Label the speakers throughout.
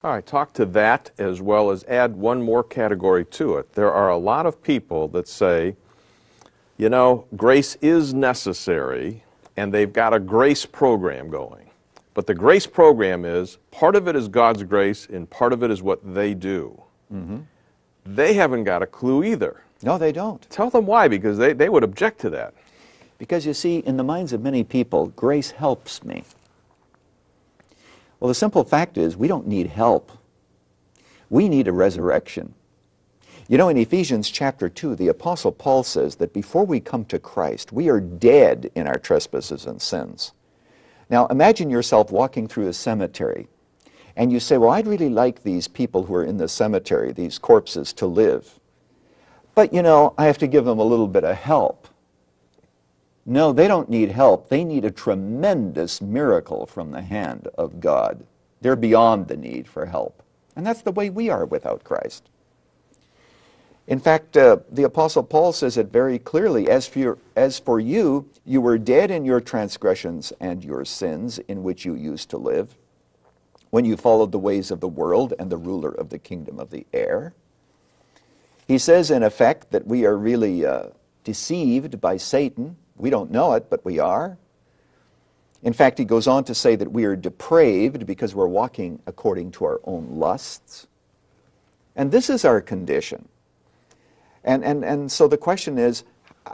Speaker 1: All right, talk to that as well as add one more category to it. There are a lot of people that say, you know, grace is necessary, and they've got a grace program going. But the grace program is, part of it is God's grace, and part of it is what they do. They haven't got a clue either.
Speaker 2: No, they don't.
Speaker 1: Tell them why, because they would object to that.
Speaker 2: Because you see, in the minds of many people, grace helps me. Well, the simple fact is, we don't need help. We need a resurrection. You know, in Ephesians chapter 2, the Apostle Paul says that before we come to Christ, we are dead in our trespasses and sins. Now, imagine yourself walking through a cemetery, and you say, well, I'd really like these people who are in the cemetery, these corpses, to live. But, you know, I have to give them a little bit of help. No, they don't need help. They need a tremendous miracle from the hand of God. They're beyond the need for help. And that's the way we are without Christ. In fact, the Apostle Paul says it very clearly, as for you, you were dead in your transgressions and your sins in which you used to live, when you followed the ways of the world and the ruler of the kingdom of the air. He says, in effect, that we are really deceived by Satan. We don't know it, but we are. In fact, he goes on to say that we are depraved because we're walking according to our own lusts. And this is our condition. And so the question is,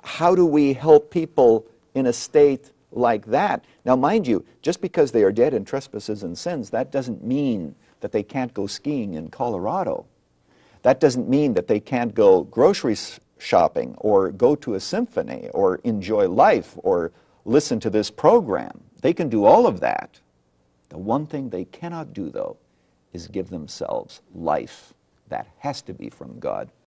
Speaker 2: how do we help people in a state like that? Now, mind you, just because they are dead in trespasses and sins, that doesn't mean that they can't go skiing in Colorado. That doesn't mean that they can't go grocery shopping or go to a symphony or enjoy life or listen to this program. They can do all of that. The one thing they cannot do, though, is give themselves life. That has to be from God.